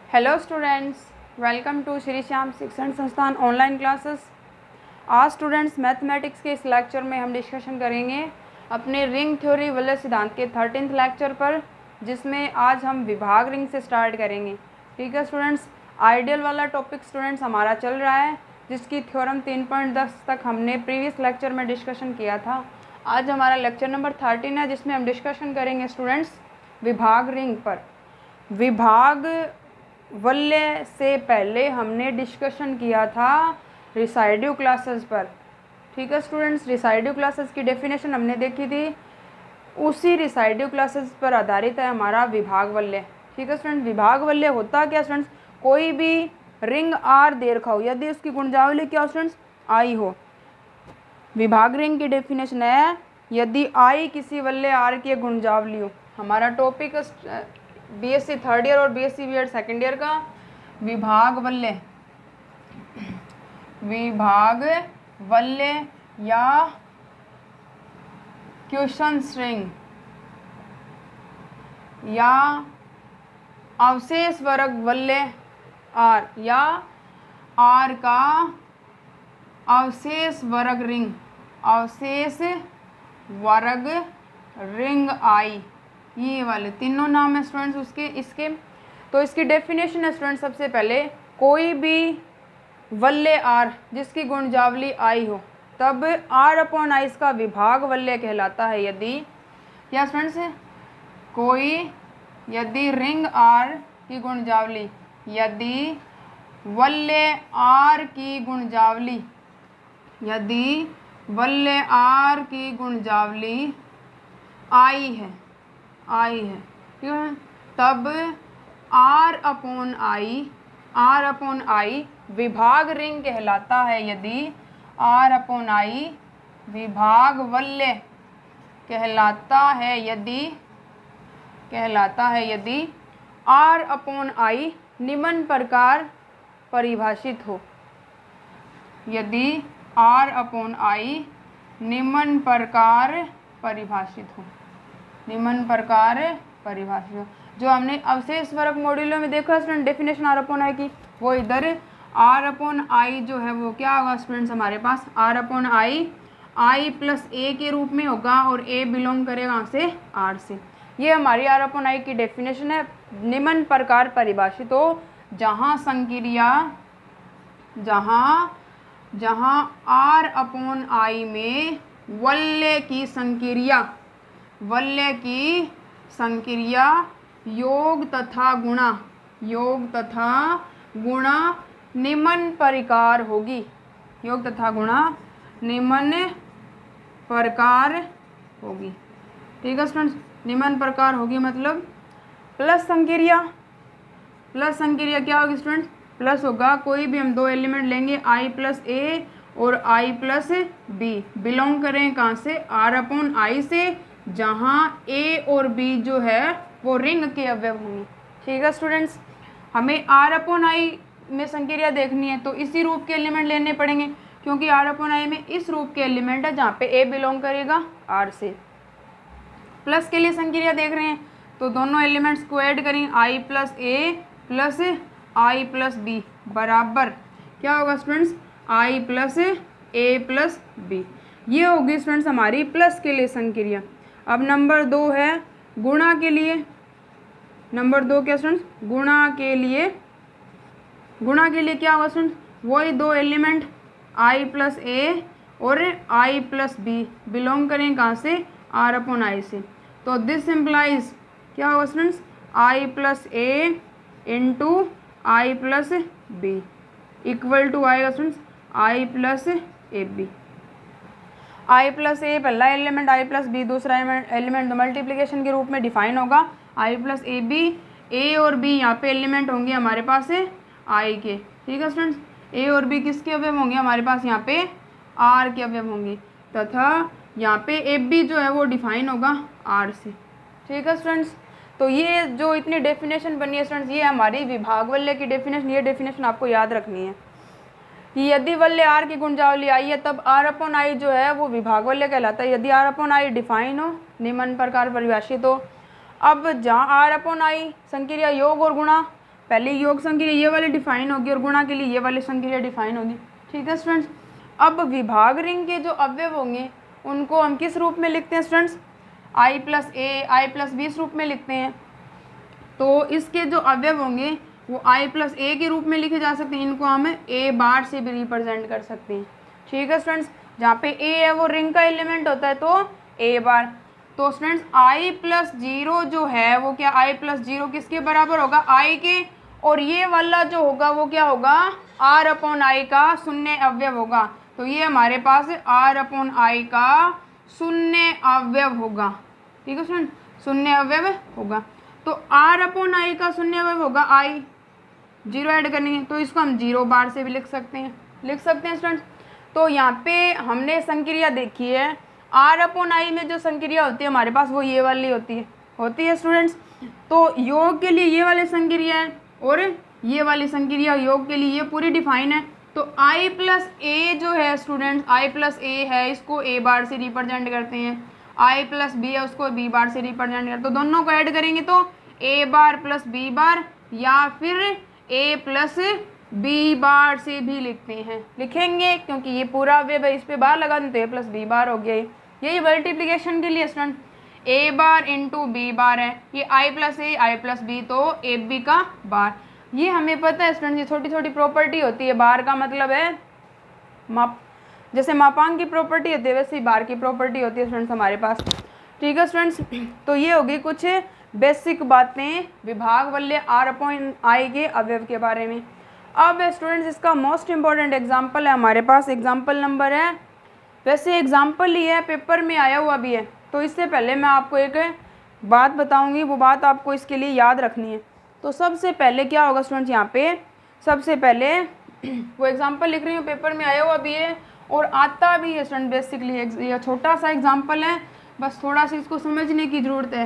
Hello students, welcome to Shri Shyam Shikshan Sansthan online classes. आज students mathematics के इस लेक्चर में हम डिस्कशन करेंगे अपने रिंग थ्योरी वलय सिद्धांत के 13th लेक्चर पर, जिसमें आज हम विभाग रिंग से स्टार्ट करेंगे। ठीक है स्टूडेंट्स, आइडियल वाला टॉपिक स्टूडेंट्स हमारा चल रहा है, जिसकी थ्योरम 3.10 तक हमने प्रीवियस लेक्चर में डिस्कशन किया था। आज हमारा लेक्चर नंबर 13 है, जिसमें हम डिस्कशन करेंगे स्टूडेंट्स विभाग रिंग पर। विभाग वलय से पहले हमने डिस्कशन किया था रिसाइडिव क्लासेस पर। ठीक है स्टूडेंट्स, रिसाइडिव क्लासेस की डेफिनेशन हमने देखी थी, उसी रिसाइडिव क्लासेस पर आधारित है हमारा विभाग वलय। ठीक है स्टूडेंट, विभाग वलय होता क्या स्टूडेंट्स, कोई भी रिंग आर दे रखा हो, यदि उसकी गुणजावली क्या हो स्टूडेंट्स, आई हो। विभाग रिंग की डेफिनेशन है यदि आई किसी वलय आर की गुणजावली हो। हमारा टॉपिक बीएससी थर्ड ईयर और बीएससी बीएड सेकेंड ईयर का विभाग वलय या क्वेश्चन रिंग या अवशेष वर्ग वलय आर या आर का अवशेष वर्ग रिंग आई, ये वाले तीनों नाम है स्टूडेंट्स इसके। तो इसकी डेफिनेशन है स्टूडेंट्स, सबसे पहले कोई भी वलय आर जिसकी गुणजावली आई हो, तब आर अपॉन आई इसका विभाग वलय कहलाता है। यदि क्या स्टूडेंट्स, यदि रिंग आर की गुणजावली, यदि वलय आर की गुणजावली, यदि वलय आर की गुणजावली आई है, ठीक है, तब आर अपॉन आई विभाग रिंग कहलाता है। यदि आर अपॉन आई विभाग वलय कहलाता है, यदि आर अपॉन आई निम्न प्रकार परिभाषित हो। यदि आर अपॉन आई निम्न प्रकार परिभाषित हो, जो हमने अवशेष वर्ग मॉड्यूलो में देखा student definition R upon I की, वो इधर आर अपॉन आई जो है वो क्या होगा स्टूडेंट्स, हमारे पास आर अपॉन आई प्लस ए के रूप में होगा, और ए बिलोंग करेगा कहाँ से, आर से। ये हमारी आर अपॉन आई की डेफिनेशन है। निम्न प्रकार परिभाषित हो, जहाँ आर अपॉन आई में वलय की संक्रिया योग तथा गुणा निम्न प्रकार होगी। ठीक है स्टूडेंट्स, निम्न प्रकार होगी मतलब प्लस संक्रिया क्या होगी स्टूडेंट्स, प्लस होगा, कोई भी हम दो एलिमेंट लेंगे आई प्लस ए और आई प्लस बी, बिलोंग करें कहाँ से, आर अपॉन आई से, जहाँ ए और बी जो है वो रिंग के अवयव होंगे। ठीक है स्टूडेंट्स, हमें आर अपॉन आई में संक्रिया देखनी है तो इसी रूप के एलिमेंट लेने पड़ेंगे, क्योंकि आर अपॉन आई में इस रूप के एलिमेंट है जहाँ पे ए बिलोंग करेगा आर से। प्लस के लिए संक्रिया देख रहे हैं तो दोनों एलिमेंट्स को ऐड करेंगे, आई प्लस ए प्लस आई प्लस बी बराबर क्या होगा students, i plus A plus B. ये होगी स्टूडेंट्स हमारी प्लस के लिए संक्रिया। अब नंबर 2 है गुणा के लिए। नंबर 2 क्या स्टूडेंट्स, गुणा के लिए क्या होगा स्टूडेंट्स, वही दो एलिमेंट आई प्लस ए और आई प्लस बी बिलोंग करें कहाँ से, आर अपॉन आई से। तो दिस इम्प्लाइज क्या होगा students, i plus a into i plus b equal to आएगा students i plus a b. I plus a पहला एलिमेंट, आई प्लस बी दूसरा एलिमेंट, तो मल्टीप्लिकेशन के रूप में डिफाइन होगा आई प्लस ए बी। ए और बी यहाँ पे एलिमेंट होंगे हमारे पास आई के। ठीक है स्टूडेंट्स, ए और बी किसके अवयव होंगे, हमारे पास यहाँ पे आर के अवयव होंगे, तथा यहाँ पे ए बी जो है वो डिफाइन होगा आर से। ठीक है स्टूडेंट्स, तो ये जो इतनी डेफिनेशन बनी है स्टूडेंट्स, ये हमारी विभाग वलय की डेफिनेशन। ये डेफिनेशन आपको याद रखनी है कि यदि वलय आर की गुणजावली आई है, तब आर अपॉन आई जो है वो विभाग वलय कहलाता है। यदि आर अपॉन आई डिफाइन हो, निम्न प्रकार परिभाषित हो। अब जहाँ आर अपॉन आई संक्रिया योग और गुणा, पहले योग संक्रिया ये वाली डिफाइन होगी और गुणा के लिए ये वाली संक्रिया डिफाइन होगी। ठीक है स्टूडेंट्स। अब विभाग रिंग के जो अवयव होंगे उनको हम किस रूप में लिखते हैं students? i plus A I plus B इस रूप में लिखते हैं। तो इसके जो अवयव होंगे वो i प्लस ए के रूप में लिखे जा सकते हैं। इनको हम a बार से भी रिप्रेजेंट कर सकते हैं। ठीक है स्टूडेंट्स। जहाँ पे a है वो रिंग का एलिमेंट होता है तो a बार। तो स्टूडेंट्स i प्लस 0 जो है वो क्या, i प्लस 0 किसके बराबर होगा? i के। और ये वाला जो होगा वो क्या होगा? r अपॉन i का शून्य अवयव होगा। तो ये हमारे पास r अपॉन i का शून्य अवयव होगा। ठीक है स्टूडेंट, शून्य अवयव होगा। तो r अपॉन i का शून्य अवयव होगा i, 0 ऐड करेंगे तो इसको हम 0 बार से भी लिख सकते हैं स्टूडेंट्स। तो यहाँ पे हमने संक्रिया देखी है, r अपॉन i में जो संक्रिया होती है हमारे पास वो ये वाली होती है स्टूडेंट्स। तो योग के लिए ये वाली संक्रिया है और ये वाली संक्रिया योग के लिए ये पूरी डिफाइन है। तो i प्लस ए जो है स्टूडेंट्स, i प्लस ए है, इसको a बार से रिप्रेजेंट करते हैं। i प्लस बी है, उसको b बार से रिप्रेजेंट करते हैं। तो दोनों को ऐड करेंगे तो a बार प्लस b बार या फिर a प्लस b बार से भी लिखेंगे क्योंकि ये पूरा अवयव है, इस पे बार लगा देते हैं, प्लस b बार हो गया। यही मल्टीप्लिकेशन के लिए स्टूडेंट a बार इंटू b बार है, ये i plus A I plus B तो ए बी का बार। ये हमें पता है स्टूडेंट, ये छोटी छोटी प्रॉपर्टी होती है। बार का मतलब है माप, जैसे मापांक की प्रॉपर्टी होती है वैसे ही बार की प्रॉपर्टी होती है स्टूडेंट्स हमारे पास। ठीक है स्टूडेंट्स। तो ये होगी कुछ बेसिक बातें विभाग वल्य r अपॉन i के अवयव के बारे में। अब स्टूडेंट्स इसका मोस्ट इम्पॉर्टेंट एग्जाम्पल है हमारे पास, एग्जाम्पल नंबर है, वैसे एग्जाम्पल ही है, पेपर में आया हुआ भी है। तो इससे पहले मैं आपको एक बात बताऊंगी, वो बात आपको इसके लिए याद रखनी है। तो सबसे पहले क्या होगा स्टूडेंट्स, यहाँ पे सबसे पहले वो एग्जाम्पल लिख रही हूँ, पेपर में आया हुआ भी है और आता भी है स्टूडेंट। बेसिकली ये छोटा सा एग्जाम्पल है, बस थोड़ा सा इसको समझने की ज़रूरत है।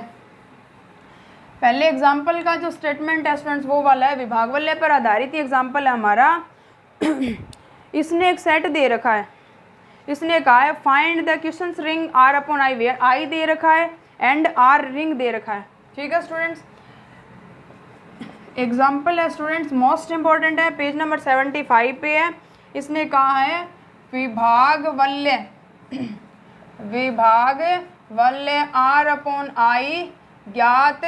पहले एग्जाम्पल का जो स्टेटमेंट है स्टूडेंट्स वो वाला है, विभाग वल्य पर आधारित एग्जाम्पल है हमारा। इसने एक सेट दे रखा है, इसने कहा है find the questions ring r upon i where i दे रखा है एंड r रिंग दे रखा है। ठीक है स्टूडेंट्स। एग्जाम्पल है स्टूडेंट्स मोस्ट इंपॉर्टेंट है, पेज नंबर 75 पे है। इसने कहा है विभाग वल्य r अपॉन i ज्ञात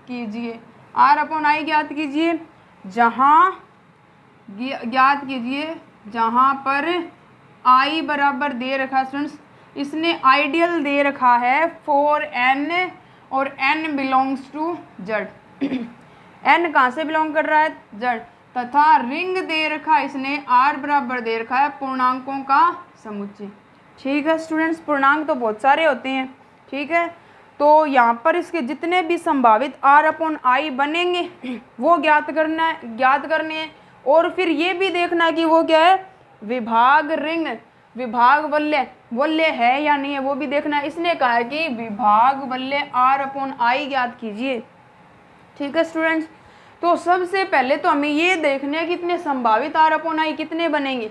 कीजिए। r अपॉन i ज्ञात कीजिए जहाँ पर i बराबर दे रखा है स्टूडेंट्स। इसने आइडियल दे रखा है फॉर n और n belongs to z। n कहाँ से बिलोंग कर रहा है? z। तथा रिंग दे रखा है इसने r बराबर दे रखा है पूर्णांकों का समुच्चय। ठीक है स्टूडेंट्स, पूर्णांक तो बहुत सारे होते हैं। ठीक है, तो यहाँ पर इसके जितने भी संभावित r अपॉन i बनेंगे वो ज्ञात करने हैं और फिर ये भी देखना है कि वो क्या है, विभाग रिंग विभाग वल्य है या नहीं है, वो भी देखना है। इसने कहा है कि विभाग वल्य r अपॉन i ज्ञात कीजिए। ठीक है स्टूडेंट्स। तो सबसे पहले तो हमें ये देखना है कि इतने संभावित r अपॉन i कितने बनेंगे।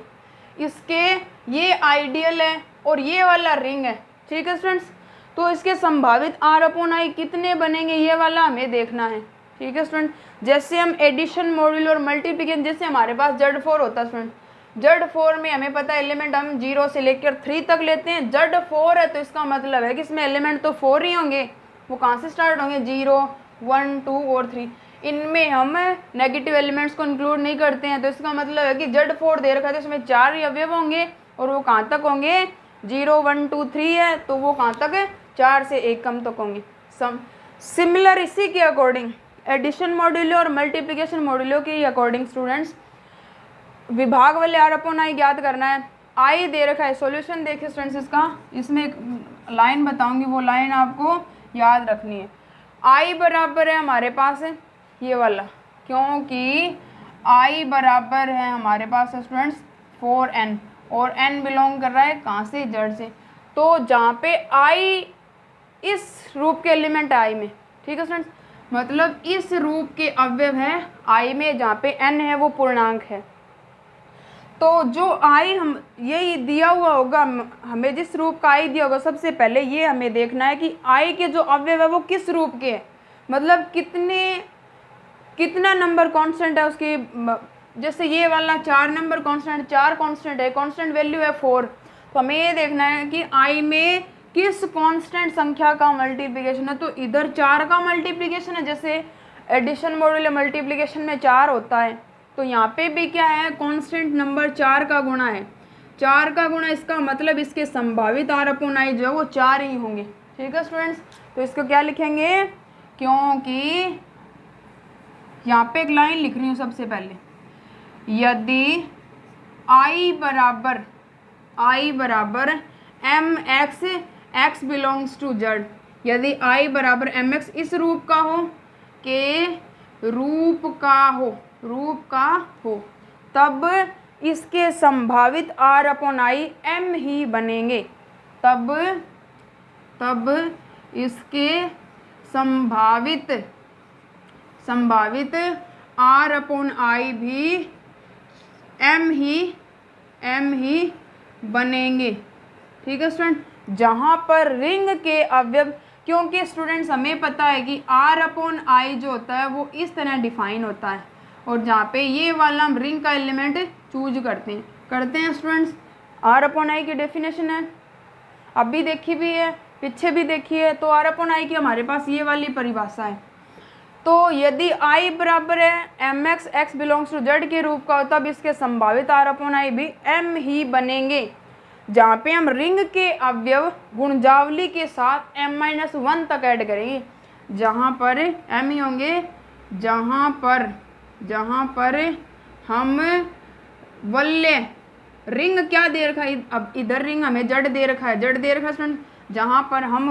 इसके ये आइडियल है और ये वाला रिंग है। ठीक है स्टूडेंट्स। तो इसके संभावित r अपॉन i कितने बनेंगे ये वाला हमें देखना है। ठीक है स्टूडेंट। जैसे हम एडिशन मॉड्यूल और मल्टीप्लिकेशन, जैसे हमारे पास Z4 होता है स्टूडेंट, Z4 में हमें पता है एलिमेंट हम 0 से लेकर 3 तक लेते हैं। Z4 है तो इसका मतलब है कि इसमें एलिमेंट तो 4 ही होंगे। वो कहाँ से स्टार्ट होंगे? 0, 1, 2 और 3। इनमें हम नेगेटिव एलिमेंट्स को इंक्लूड नहीं करते हैं। तो इसका मतलब है कि Z4 दे रखा है तो इसमें 4 ही अवयव होंगे और वो कहाँ तक होंगे? 0, 1, 2, 3 है तो वो कहाँ तक? 4 से 1 कम तक होंगे। सिमिलर इसी के अकॉर्डिंग एडिशन मॉड्यूलो और मल्टीप्लिकेशन मॉड्यूलो के अकॉर्डिंग स्टूडेंट्स विभाग वाले r अपॉन i ज्ञात करना है। i दे रखा है, सॉल्यूशन देखिए स्टूडेंट्स इसका, इसमें एक लाइन बताऊंगी, वो लाइन आपको याद रखनी है। i बराबर है हमारे पास ये वाला, क्योंकि i बराबर है हमारे पास स्टूडेंट्स 4n और n बिलोंग कर रहा है कहाँ से? z से। तो जहाँ पे i इस रूप के एलिमेंट है i में। ठीक है स्टूडेंट्स, मतलब इस रूप के अवयव है i में, जहाँ पे n है वो पूर्णांक है। तो जो i हम यही दिया हुआ होगा, हमें जिस रूप का i दिया होगा, सबसे पहले ये हमें देखना है कि i के जो अवयव है वो किस रूप के हैं, मतलब कितने कितना नंबर कांस्टेंट है उसकी, जैसे ये वाला 4 नंबर कांस्टेंट, 4 कांस्टेंट है, कांस्टेंट वैल्यू है 4, तो हमें ये देखना है कि आई में किस कांस्टेंट संख्या का मल्टीप्लिकेशन है। तो इधर 4 का मल्टीप्लिकेशन है, जैसे एडिशन मॉड्यूल मल्टीप्लिकेशन में 4 होता है, तो यहाँ पे भी क्या है, कांस्टेंट नंबर 4 का गुणा है, 4 का गुणा, इसका मतलब इसके संभावित आर अपॉन आई जो है वो 4 ही होंगे। ठीक है स्टूडेंट्स, तो इसको क्या लिखेंगे, क्योंकि यहाँ पे एक लाइन लिख रही हूँ सबसे पहले, यदि आई बराबर M X X belongs to Z, यदि आई बराबर एम एक्स इस रूप का हो, के रूप का हो, तब इसके संभावित आर अपॉन आई एम ही बनेंगे, तब इसके संभावित आर अपॉन आई भी एम ही बनेंगे। ठीक है स्टूडेंट, जहाँ पर रिंग के अवयव, क्योंकि स्टूडेंट्स हमें पता है कि आर अपॉन आई जो होता है वो इस तरह डिफाइन होता है, और जहाँ पे ये वाला हम रिंग का एलिमेंट चूज करते हैं स्टूडेंट्स, आर अपॉन आई की डेफिनेशन है, अभी देखी भी है, पीछे भी देखी है, तो आर अपॉन आई की हमारे पास ये वाली परिभाषा है। तो यदि आई बराबर है M X X belongs to Z के रूप का हो, तब इसके संभावित आर अपॉन आई भी एम ही बनेंगे, जहाँ पे हम रिंग के अवयव गुणजावली के साथ m-1 तक ऐड करेंगे, जहाँ पर एम ही होंगे, जहाँ पर हम वल्य रिंग क्या दे रखा है, अब इधर रिंग हमें जड़ दे रखा है स्टूडेंट, जहाँ पर हम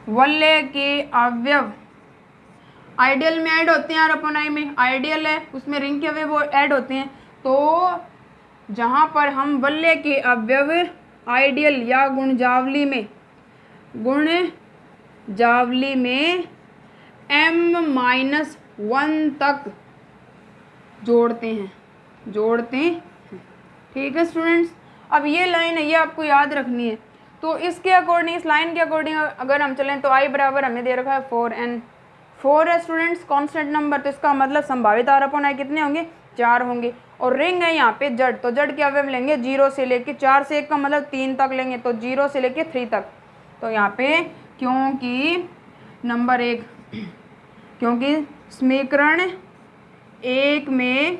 वल्य के अवयव आइडियल में ऐड होते हैं, आर अपॉन आई में आइडियल है, उसमें रिंग के अवयव वो ऐड होते हैं, तो जहाँ पर हम वल्य के अवयव आइडियल या गुणजावली में m-1 तक जोड़ते हैं। ठीक है स्टूडेंट्स, अब ये लाइन है, ये आपको याद रखनी है। तो इसके अकॉर्डिंग, इस लाइन के अकॉर्डिंग अगर हम चलें तो आई बराबर हमें दे रखा है 4n, 4 है स्टूडेंट्स कांस्टेंट नंबर, तो इसका मतलब संभावित आर अपॉन आई कितने होंगे, 4 होंगे, और रिंग है यहाँ पे जड़, तो जड़ के अवयव लेंगे 0 से लेके 4 से 1 का मतलब 3 तक लेंगे, तो 0 से लेके 3 तक। तो यहाँ पे क्योंकि नंबर 1, क्योंकि समीकरण 1 में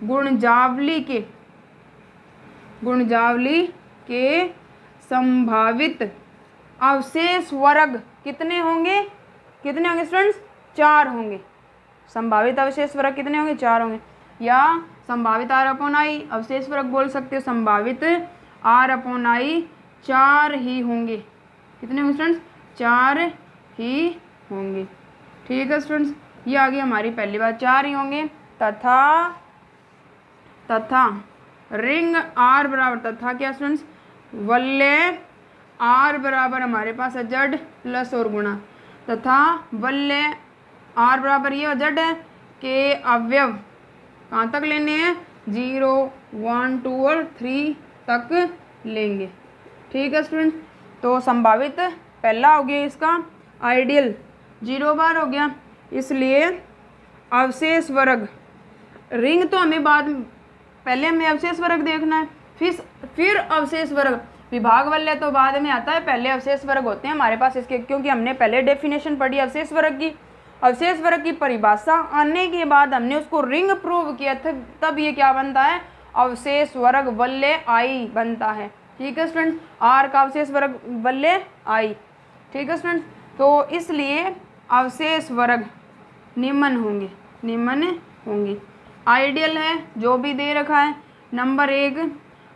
गुणजावली के संभावित अवशेष वर्ग कितने होंगे स्टूडेंट्स, 4 होंगे। संभावित अवशेष वर्ग कितने होंगे, 4 होंगे, या संभावित आर अपॉन आई अवशेष वर्ग बोल सकते हो, संभावित आर अपॉन आई 4 ही होंगे। कितने होंगे स्टूडेंट्स, 4 ही होंगे। ठीक है स्टूडेंट्स, ये आ गई हमारी पहली बात, 4 ही होंगे। तथा रिंग आर बराबर, तथा क्या स्टूडेंट्स, वल्य आर बराबर हमारे पास है जेड प्लस और गुणा, तथा वल्य आर बराबर ये जेड है के अवयव कहाँ तक लेने हैं, 0, 1, 2 और 3 तक लेंगे। ठीक है स्टूडेंट्स, तो संभावित पहला हो गया इसका आइडियल 0 बार हो गया, इसलिए अवशेष वर्ग, रिंग तो हमें पहले हमें अवशेष वर्ग देखना है, फिर अवशेष वर्ग, विभाग वल्य तो बाद में आता है, पहले अवशेष वर्ग होते हैं हमारे पास इसके, क्योंकि हमने पहले डेफिनेशन पढ़ी अवशेष वर्ग की, अवशेष वर्ग की परिभाषा आने के बाद हमने उसको रिंग प्रूव किया था, तब ये क्या बनता है, अवशेष वर्ग वल्य आई बनता है। ठीक है स्टूडेंट्स, आर का अवशेष वर्ग वल्य आई। ठीक है स्टूडेंट्स, तो इसलिए अवशेष वर्ग निम्न होंगे। आइडियल है जो भी दे रखा है, नंबर 1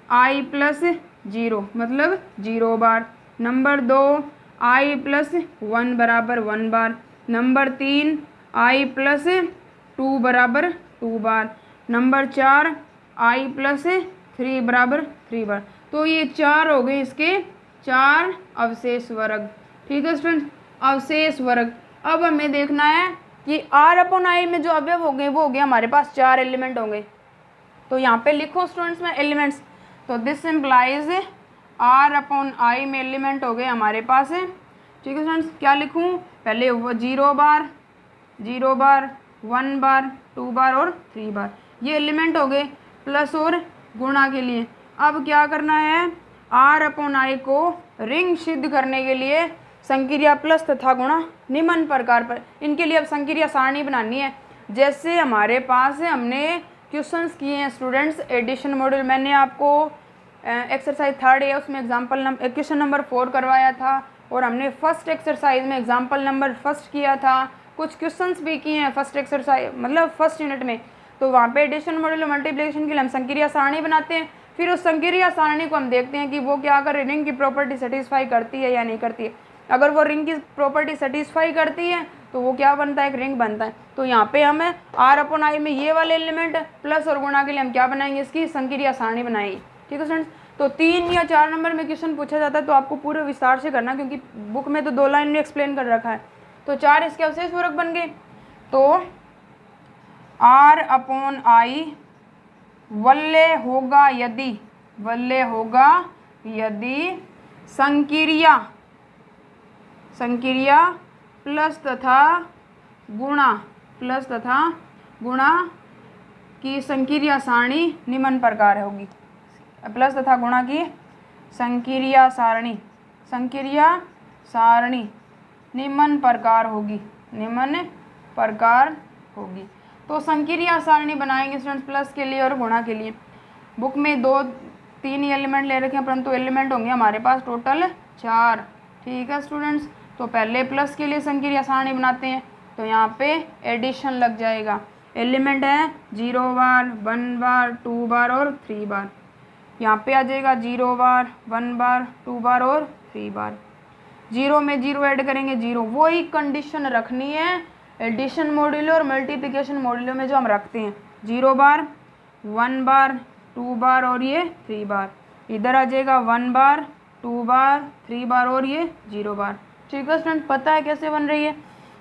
आई प्लस 0 मतलब 0 बार, नंबर 2 आई प्लस 1 बराबर 1 बार, नंबर 3 आई प्लस 2 बराबर 2 बार, नंबर 4 आई प्लस 3 बराबर 3 बार। तो ये 4 हो गए इसके 4 अवशेष वर्ग। ठीक है स्टूडेंट, अवशेष वर्ग। अब हमें देखना है कि आर अपॉन आई में जो अवयव हो गए वो हो गए हमारे पास 4 एलिमेंट होंगे। तो यहाँ पे लिखो स्टूडेंट्स में एलिमेंट्स, तो this implies R upon I में एलिमेंट हो गए हमारे पास है। ठीक है स्टूडेंट्स, क्या लिखूँ, पहले वो 0 बार, 0 बार, 1 बार, 2 बार और 3 बार। ये एलिमेंट हो गए प्लस और गुणा के लिए। अब क्या करना है, R/I को रिंग सिद्ध करने के लिए संक्रिया प्लस तथा गुणा निम्न प्रकार पर, इनके लिए अब संक्रिया सारणी बनानी है। जैसे हमारे पास हमने क्वेश्चंस किए हैं स्टूडेंट्स एडिशन मॉड्यूल, मैंने आपको एक्सरसाइज 3rd है उसमें क्वेश्चन नंबर 4 करवाया था, और हमने फर्स्ट एक्सरसाइज में एग्जाम्पल नंबर 1 किया था। कुछ क्वेश्चंस भी किए हैं फर्स्ट एक्सरसाइज मतलब फर्स्ट यूनिट में। तो वहाँ पे एडिशन मॉड्यूल मल्टीप्लिकेशन के लिए हम संक्रिया सारणी बनाते हैं। फिर उस संक्रिया सारणी को हम देखते हैं कि वो क्या कर रिंग की प्रॉपर्टी सेटिस्फाई करती है या नहीं करती है। अगर वो रिंग की प्रॉपर्टी सेटिस्फाई करती है तो वो क्या बनता है, एक रिंग बनता है। तो यहाँ पे हमें R/I में ये वाले एलिमेंट प्लस और गुणा के लिए हम क्या बनाएंगे, इसकी संक्रिया सारणी बनाएंगे। ठीक है फ्रेंड्स। तो 3 या 4 नंबर में क्वेश्चन पूछा जाता है तो आपको पूरे विस्तार से करना, क्योंकि बुक में तो 2 लाइन में एक्सप्लेन कर रखा है। तो 4 इसके अवशेष पूरक बन गए। तो R/I वल्य होगा यदि संक्रिया प्लस तथा गुणा की संक्रिया सारणी निम्न प्रकार होगी। प्लस तथा गुणा की संक्रिया सारणी निम्न प्रकार होगी। तो संक्रिया सारणी बनाएंगे स्टूडेंट्स प्लस के लिए और गुणा के लिए। बुक में 2-3 एलिमेंट ले रखे हैं, परंतु एलिमेंट होंगे हमारे पास टोटल 4। ठीक है स्टूडेंट्स। तो पहले प्लस के लिए संक्रिया सारणी बनाते हैं। तो यहाँ पे एडिशन लग जाएगा। एलिमेंट है 0 बार, 1 बार, 2 बार और 3 बार। यहाँ पे आ जाएगा 0 बार, 1 बार, 2 बार और 3 बार। 0 में 0 ऐड करेंगे 0। वही कंडीशन रखनी है एडिशन मॉड्यूल और मल्टीप्लिकेशन मॉड्यूल में जो हम रखते हैं। 0 बार, 1 बार, 2 बार और ये 3 बार। इधर आ जाएगा 1 बार, 2 बार, 3 बार और ये 0 बार। ठीक है स्टूडेंट, पता है कैसे बन रही है।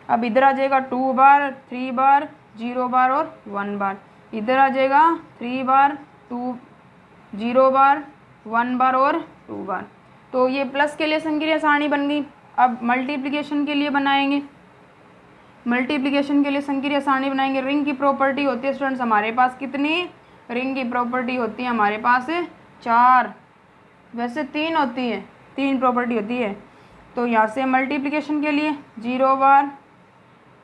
अब इधर आ जाएगा 2 बार, 3 बार, 0 बार और 1 बार। इधर आ जाएगा 3 बार, 0 बार, 1 बार और 2 बार। तो ये प्लस के लिए संक्रिया सारणी बन गई। अब मल्टीप्लिकेशन के लिए बनाएंगे। मल्टीप्लिकेशन के लिए संक्रिया सारणी बनाएंगे। रिंग की प्रॉपर्टी होती है स्टूडेंट्स हमारे पास कितनी, रिंग की प्रॉपर्टी होती है हमारे पास 4, वैसे 3 होती है, 3 प्रॉपर्टी होती है। तो यहाँ से मल्टीप्लिकेशन के लिए 0 बार,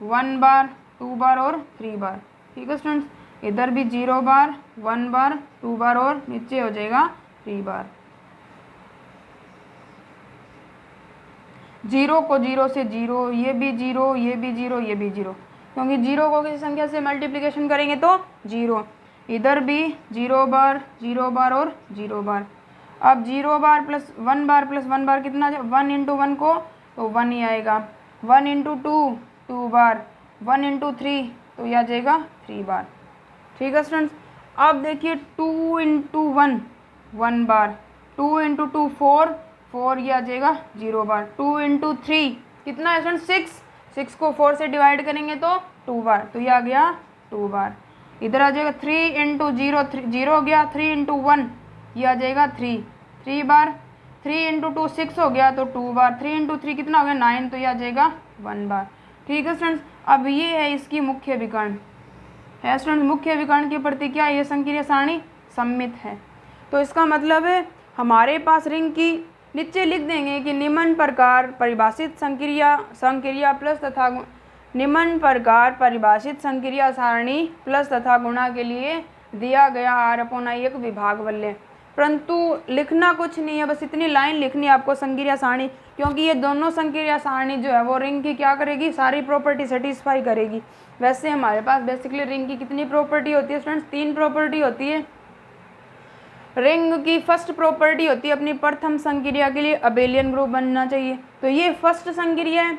1 बार, 2 बार और 3 बार। ठीक है स्टूडेंट्स। इधर भी 0 बार, 1 बार, 2 बार और नीचे हो जाएगा 3 बार। 0 को 0 से 0, ये भी 0, ये भी 0, ये भी 0, क्योंकि 0 को किसी संख्या से मल्टीप्लिकेशन करेंगे तो 0। इधर भी 0 बार, 0 बार और 0 बार। अब 0 बार प्लस 1 बार प्लस 1 बार कितना, 1 इंटू 1 को तो 1 ही आएगा। 1 इंटू 2 2 बार, 1 इंटू 3 तो यह आ जाएगा 3 बार। ठीक है स्टूडेंट्स। अब देखिए 2 इंटू 1 1 बार, 2 इंटू 2 4 ये आ जाएगा 0 बार। 2 इंटू 3 कितना है स्टूडेंट 6 को 4 से डिवाइड करेंगे तो 2 बार, तो ये आ गया 2 बार। इधर आ जाएगा 3 इंटू 0 0 हो गया, 3 इंटू 1 ये आ जाएगा 3 बार। 3 इंटू 2 6 हो गया तो 2 बार। 3 इंटू 3 कितना हो गया 9, तो ये आ जाएगा 1 बार। ठीक है स्टूडेंट्स। अब ये है इसकी मुख्य विकर्ण है स्टूडेंट। मुख्य विकर्ण के प्रति क्या ये संक्रिया सारणी सममित है। तो इसका मतलब है हमारे पास रिंग की नीचे लिख देंगे कि निम्न प्रकार परिभाषित संक्रिया प्लस तथा निम्न प्रकार परिभाषित संक्रिया सारणी प्लस तथा गुणा के लिए दिया गया R/I एक विभाग वलय। परंतु लिखना कुछ नहीं है, बस इतनी लाइन लिखनी है आपको संक्रिया सारणी, क्योंकि ये दोनों संक्रिया सारणी जो है वो रिंग की क्या करेगी, सारी प्रॉपर्टी सेटिस्फाई करेगी। वैसे हमारे पास बेसिकली रिंग की कितनी प्रॉपर्टी होती है स्टूडेंट्स, 3 प्रॉपर्टी होती है। रिंग की फर्स्ट प्रॉपर्टी होती है अपनी प्रथम संक्रिया के लिए अबेलियन ग्रुप बनना चाहिए। तो ये फर्स्ट संक्रिया है।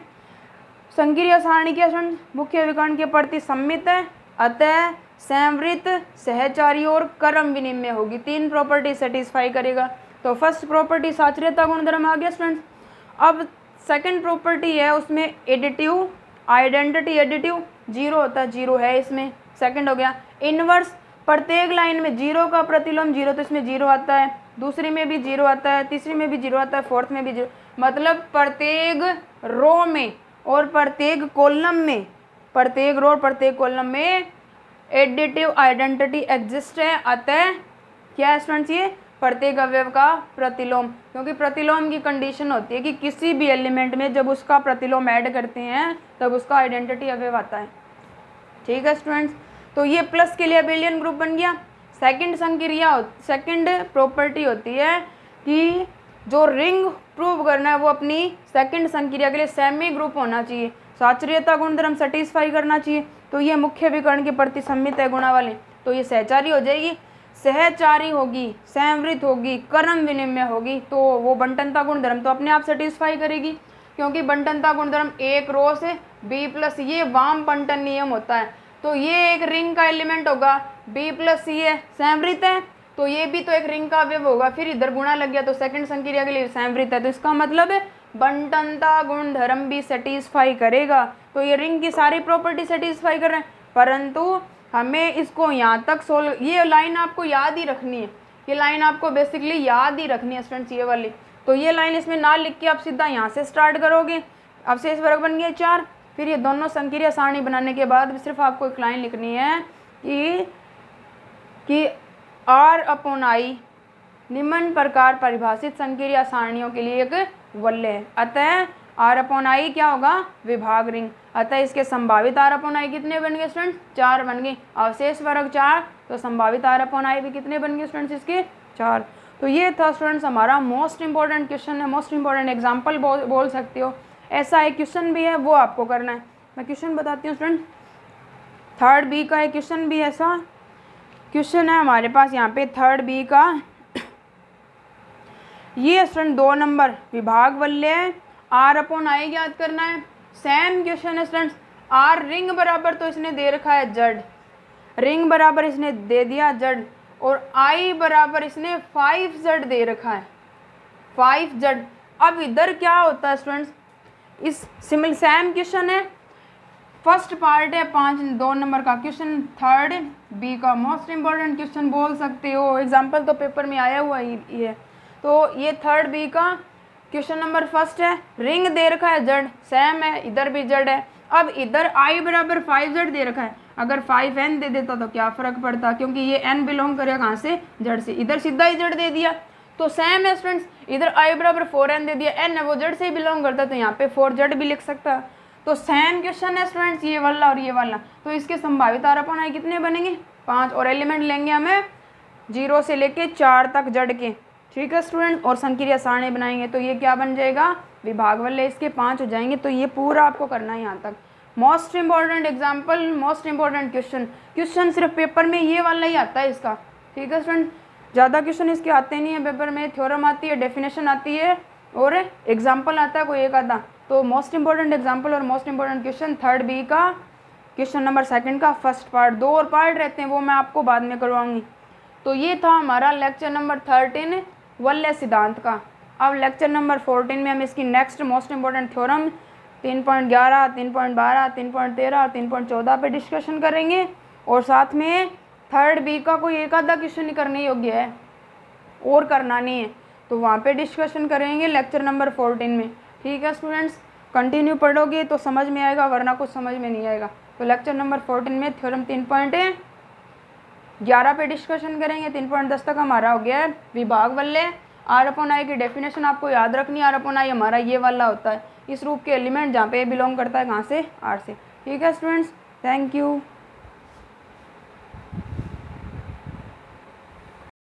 संक्रिया सारणी क्या स्टूडेंट, मुख्य विकर्ण के प्रति सममित है, अतः संवृत, सहचारी और क्रम विनिमय होगी। 3 प्रॉपर्टी सेटिस्फाई करेगा। तो फर्स्ट प्रॉपर्टी साचर्यता गुणधर्म आ गया स्टूडेंट्स। अब सेकंड प्रॉपर्टी है उसमें एडिटिव, आइडेंटिटी एडिटिव, 0 होता है, 0 है इसमें, सेकंड हो गया। इनवर्स, प्रत्येक लाइन में 0 का प्रतिलोम 0, तो इसमें 0 आता है। दूसरी में भी 0 आता है, तीसरी में भी 0 आता है, फोर्थ में भी 0। मतलब प्रत्येक रो में और प्रत्येक कॉलम में प्रत्येक रो और प्रत्येक कॉलम में एडिटिव आइडेंटिटी एग्जिस्ट है। अतः क्या है स्टूडेंट्स, ये प्रत्येक अवयव का प्रतिलोम, क्योंकि प्रतिलोम की कंडीशन होती है कि किसी भी एलिमेंट में जब उसका प्रतिलोम ऐड करते हैं तब उसका आइडेंटिटी अवयव आता है। ठीक है स्टूडेंट्स, तो ये प्लस के लिए अबेलियन ग्रुप बन गया। सेकंड प्रॉपर्टी होती है कि जो रिंग प्रूव करना है वो अपनी सेकंड संक्रिया के लिए सेमी ग्रुप होना चाहिए, साचरीयता गुणधर्म सेटिस्फाई करना चाहिए। तो ये मुख्य विकर्ण के प्रति सम्मित है गुणा वाले, तो ये सहचारी हो जाएगी। सहचारी होगी, संवृत होगी, क्रम विनिमय होगी, तो वो बंटनता गुणधर्म तो अपने आप सेटिस्फाई करेगी, क्योंकि बंटनता गुणधर्म एक रो से बी प्लस, ये वाम बंटन नियम होता है। तो ये एक रिंग का एलिमेंट होगा, बी प्लस सी है, संवृत है, तो ये भी तो एक रिंग का अवयव होगा। फिर इधर गुणा लग गया तो सेकंड संक्रिया के लिए संवृत है, तो इसका मतलब है बंटनता गुणधर्म भी सेटिस्फाई करेगा। तो ये रिंग की सारी प्रॉपर्टी सेटिस्फाई कर रहे हैं, परंतु हमें इसको यहाँ तक सोल्व, ये लाइन आपको याद ही रखनी है, ये लाइन आपको बेसिकली याद ही रखनी है स्टूडेंट्स, ये वाली। तो ये लाइन इसमें ना लिख के आप सीधा यहाँ से स्टार्ट करोगे। अवशेष वर्ग बन गया 4। फिर ये दोनों संक्रिया सारणी बनाने के बाद सिर्फ आपको एक लाइन लिखनी है कि R/I निम्न प्रकार परिभाषित संक्रिया सारणियों के लिए एक वलय है। अतः R/I क्या होगा, विभाग रिंग। अतः इसके संभावित R/I कितने बन गए स्टूडेंट्स, 4 बन गए। अवशेष वर्ग 4, तो संभावित R/I भी कितने बन गए स्टूडेंट्स, इसके 4। तो ये था स्टूडेंट्स हमारा मोस्ट इंपॉर्टेंट क्वेश्चन है, मोस्ट इंपॉर्टेंट एग्जाम्पल बोल सकते हो। ऐसा एक क्वेश्चन भी है, वो आपको करना है। मैं क्वेश्चन बताती हूँ स्टूडेंट, 3rd B का एक क्वेश्चन भी ऐसा क्वेश्चन है हमारे पास यहाँ पे 3rd B का। ये स्टूडेंट 2 नंबर विभाग वलय R/I याद करना है। सेम क्वेश्चन है स्टूडेंट्स, R रिंग बराबर तो इसने दे रखा है जड़, रिंग बराबर इसने दे दिया जड़, और I बराबर इसने 5Z दे रखा है, 5Z। अब इधर क्या होता है स्टूडेंट्स, इस सिमिल सेम क्वेश्चन है, फर्स्ट पार्ट है 2 नंबर का क्वेश्चन, 3rd B का मोस्ट इंपॉर्टेंट क्वेश्चन बोल सकते हो, एग्जाम्पल तो पेपर में आया हुआ ही है। तो ये 3rd B का क्वेश्चन नंबर फर्स्ट है, रिंग दे रखा है जड़, सेम है, इधर भी जड़ है। अब इधर I बराबर 5Z दे रखा है, अगर 5N दे देता तो क्या फ़र्क पड़ता, क्योंकि ये N बिलोंग करेगा कहाँ से, जड़ से। इधर सीधा ही जड़ दे दिया तो सेम है स्टूडेंट्स, इधर I बराबर 4N दे दिया, N है वो जड़ से ही बिलोंग करता है, तो यहाँ पे 4Z भी लिख सकता। तो सेम क्वेश्चन है स्टूडेंट्स, ये वाला और ये वाला। तो इसके संभावित R/I कितने बनेंगे, 5, और एलिमेंट लेंगे हमें 0 से लेके 4 तक जड़ के। ठीक है स्टूडेंट, और संक्रिया सारणी बनाएंगे तो ये क्या बन जाएगा, विभाग वलय, इसके 5 हो जाएंगे। तो ये पूरा आपको करना है यहाँ तक। Most important example, most important question सिर्फ पेपर में ये वाला ही आता है इसका। ठीक है स्टूडेंट, ज़्यादा क्वेश्चन इसके आते नहीं है पेपर में, थ्योरम आती है, डेफिनेशन आती है, और एग्जाम्पल आता है कोई एक आधा। तो मोस्ट इंपॉर्टेंट एग्जाम्पल और most important question 3rd B का क्वेश्चन नंबर 2 का फर्स्ट पार्ट, 2 और पार्ट रहते हैं, वो मैं आपको बाद में करवाऊंगी। तो ये था हमारा लेक्चर नंबर 13 वलय सिद्धांत का। अब लेक्चर नंबर 14 में हम इसकी नेक्स्ट मोस्ट इंपॉर्टेंट थ्योरम 3.11, 3.12, 3.13 और 3.14 पे डिस्कशन करेंगे, और साथ में 3rd B का कोई एक आधा क्वेश्चन ही करने योग्य है और करना नहीं है, तो वहाँ पे डिस्कशन करेंगे लेक्चर नंबर 14 में। ठीक है स्टूडेंट्स, कंटिन्यू पढ़ोगे तो समझ में आएगा, वरना कुछ समझ में नहीं आएगा। तो लेक्चर नंबर 14 में थ्योरम 3.11 पे डिस्कशन करेंगे। 3.10 तक हमारा हो गया है विभाग वलय। R/I की डेफिनेशन आपको याद रखनी है, R/I हमारा ये वाला होता है, इस रूप के एलिमेंट जहाँ पे बिलोंग करता है, कहाँ से, R से। ठीक है स्टूडेंट्स, थैंक यू।